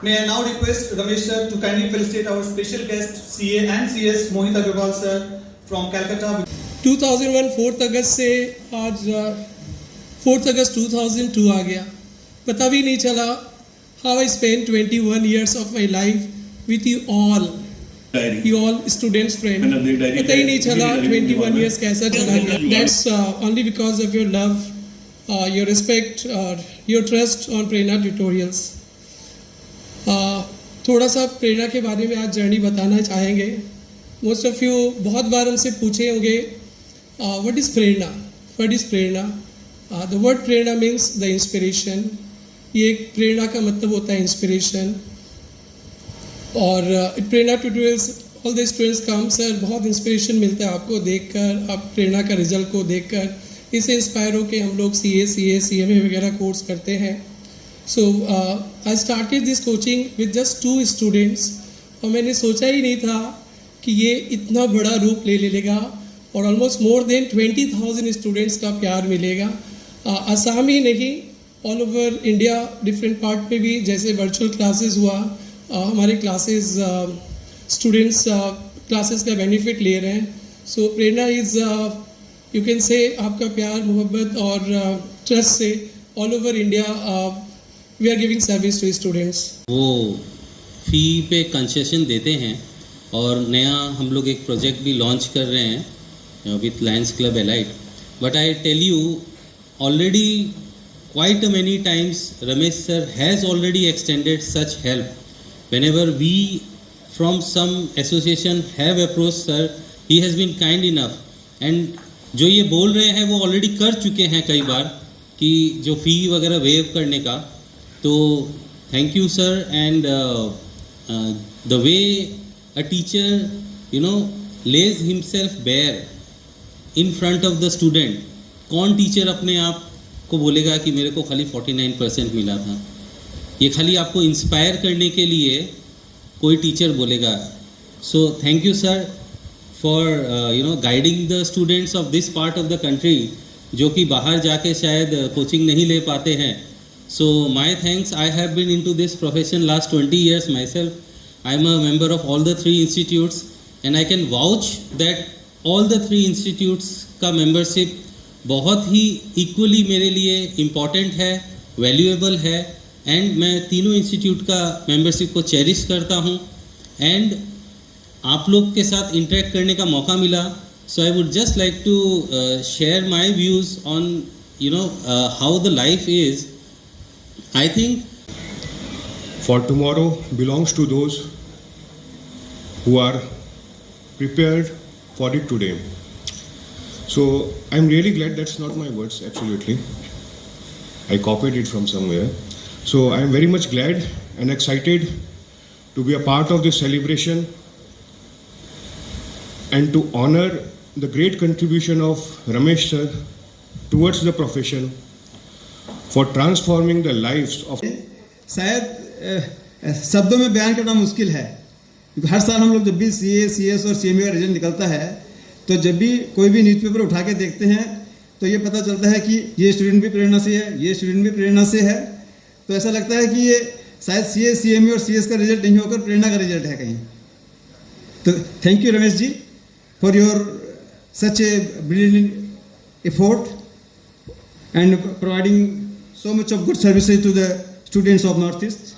May I now request Ramesh sir to kindly felicitate our special guest CA and CS Mohit Agarwal sir from Calcutta. 2001 4 अगस्त से आज 4 अगस्त 2002 आ गया. पता भी नहीं चला how I spent 21 years of my life with you all. You all students friend. पता ही नहीं चला 21 years कैसा चला गया. That's only because of your love, your respect, your trust on Prerna tutorials. थोड़ा सा प्रेरणा के बारे में आज जर्नी बताना चाहेंगे. मोस्ट ऑफ यू बहुत बार हमसे पूछे होंगे what is prerna, what is prerna. The word prerna means the inspiration. ये एक प्रेरणा का मतलब होता है इंस्पिरेशन. और Prerna tutorials all the students come sir, बहुत इंस्पिरेशन मिलता है आपको देखकर, आप प्रेरणा का रिजल्ट को देखकर. इससे इंस्पायर होकर हम लोग CA वगैरह कोर्स करते हैं. So I started this coaching with just 2 students. और मैंने सोचा ही नहीं था कि ये इतना बड़ा रूप ले लेगा और ऑलमोस्ट मोर देन 20,000 स्टूडेंट्स का प्यार मिलेगा. असम ही नहीं, all over India different part में भी जैसे वर्चुअल क्लासेस हुआ, हमारे क्लासेस स्टूडेंट्स क्लासेस का बेनिफिट ले रहे हैं. So Prerna is you can say आपका प्यार मोहब्बत और ट्रस्ट से all over India we are giving service to students. वो फ़ी पे कंसेशन देते हैं और नया हम लोग एक प्रोजेक्ट भी लॉन्च कर रहे हैं with lions club elite. But I tell you already quite many times Ramesh sir has already extended such help. Whenever we from some association have approached sir, he has been kind enough. And जो ये बोल रहे हैं वो already कर चुके हैं कई बार कि जो फ़ी वगैरह वेव करने का. तो thank you sir. And the way a teacher lays himself bare in front of the student. कौन टीचर अपने आप को बोलेगा कि मेरे को खाली 49% मिला था. ये खाली आपको इंस्पायर करने के लिए कोई टीचर बोलेगा. So thank you sir for guiding the students of this part of the country जो कि बाहर जाके शायद कोचिंग नहीं ले पाते हैं. So my thanks. I have been into this profession last 20 years myself. I am a member of all the 3 institutes and I can vouch that all the 3 institutes का membership बहुत ही equally मेरे लिए important है, valuable है. And मैं तीनों institute का मेंबरशिप को चेरिश करता हूँ. एंड आप लोग के साथ इंटरेक्ट करने का मौका मिला. So I would just like to share my views on how the life is. I think for tomorrow belongs to those who are prepared for it today. So I'm really glad. That's not my words, absolutely. I copied it from somewhere. So I'm very much glad and excited to be a part of this celebration and to honor the great contribution of Ramesh sir towards the profession for transforming the lives of. शायद शब्दों में बयान करना मुश्किल है, क्योंकि हर साल हम लोग जब भी CA, CS और CMA का रिजल्ट निकलता है तो जब भी कोई भी न्यूज़पेपर उठा के देखते हैं तो ये पता चलता है कि ये स्टूडेंट भी प्रेरणा से है, ये स्टूडेंट भी प्रेरणा से है. तो ऐसा लगता है कि ये शायद CA, CMA और CS का रिजल्ट नहीं होकर प्रेरणा का रिजल्ट है कहीं. तो thank you Ramesh ji for your such a brilliant effort and providing so much of good services to the students of north east.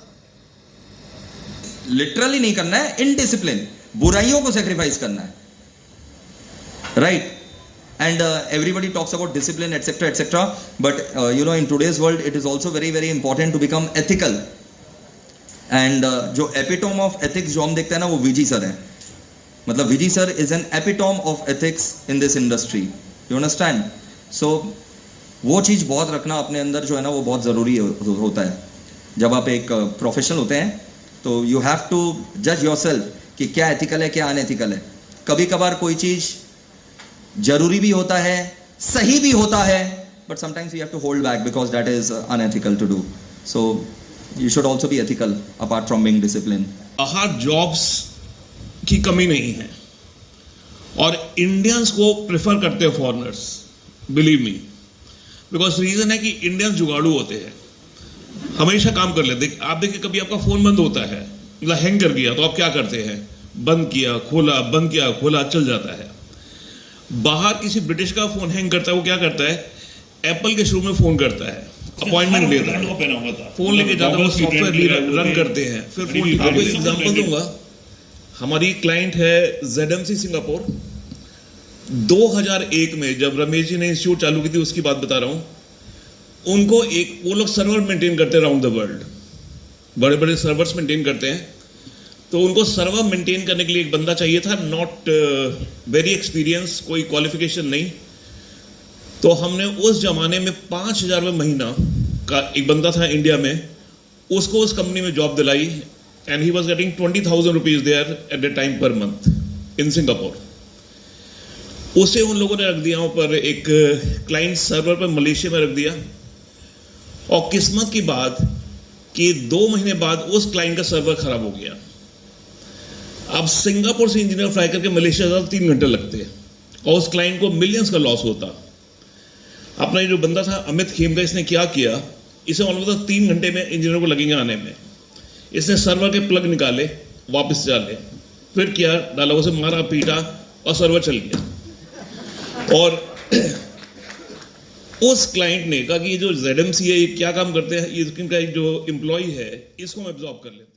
Literally नहीं करना है, इनडिसिप्लिन, बुराइयों को सेक्रीफाइस करना है, right. And everybody talks about discipline etcetera etcetera, but in today's world it is also very very important to become ethical. And जो epitome of ethics जो हम देखते हैं ना वो विजी सर है. मतलब Viji sir is an epitome of ethics in this industry. You understand. So वो चीज़ बहुत रखना अपने अंदर जो है ना वो बहुत ज़रूरी होता है. जब आप एक प्रोफेशनल होते हैं तो यू हैव टू जज योरसेल्फ कि क्या एथिकल है क्या अनएथिकल है. कभी कभार कोई चीज़ जरूरी भी होता है, सही भी होता है, but sometimes you have to hold back because that is unethical to do. So you should also be ethical apart from being discipline. बाहर जॉब्स की कमी नहीं है और इंडियंस को प्रेफर करते हैं foreigners, believe me. Because reason है कि इंडियंस जुगाड़ू होते हैं. हमेशा काम कर लेते। आप देखिए कभी आपका फोन बंद होता है, मतलब हैंग कर गया, तो आप क्या करते हैं? बंद किया खोला, बंद किया खोला, चल जाता है। बाहर किसी ब्रिटिश का फोन हैंग करता है, वो क्या करता है? एप्पल के शोरूम में फोन करता है, अपॉइंटमेंट लेता है, फोन लेके जाता है, सॉफ्टवेयर रन करते हैं, फिर फोन। आपको एक एग्जांपल दूंगा, हमारी क्लाइंट है ZMC सिंगापुर। 2001 में जब रमेश जी ने इंस्टीट्यूट चालू की थी, उसकी बात बता रहा हूं। उनको वो लोग सर्वर मेंटेन करते हैं अराउंड द वर्ल्ड, बड़े बड़े सर्वर्स मेंटेन करते हैं। तो उनको सर्वर मेंटेन करने के लिए एक बंदा चाहिए था, नॉट वेरी एक्सपीरियंस, कोई क्वालिफिकेशन नहीं। तो हमने उस जमाने में 5,000 रुपये महीना का एक बंदा था इंडिया में, उसको उस कंपनी में जॉब दिलाई, and he was getting 20,000 rupees there at the time per month in Singapore. उसे उन लोगों ने रख दिया ऊपर, एक क्लाइंट सर्वर पर मलेशिया में रख दिया। और किस्मत की बात कि 2 महीने बाद उस क्लाइंट का सर्वर खराब हो गया। अब सिंगापुर से इंजीनियर फ्लाई करके मलेशिया जाता 3 घंटे लगते, और उस क्लाइंट को मिलियंस का लॉस होता। अपना ये जो बंदा था अमित खेम का, इसने क्या किया, इसे मालूम था 3 घंटे में इंजीनियर को लगेंगे आने में। इसने सर्वर के प्लग निकाले, वापस डाले, फिर किया डाला, उसे मारा पीटा और सर्वर चल गया। और उस क्लाइंट ने कहा कि ये जो ZMC है, ये क्या काम करते हैं, ये इनका जो एम्प्लॉय है, इसको मैं एब्जॉर्ब कर लेता हूं।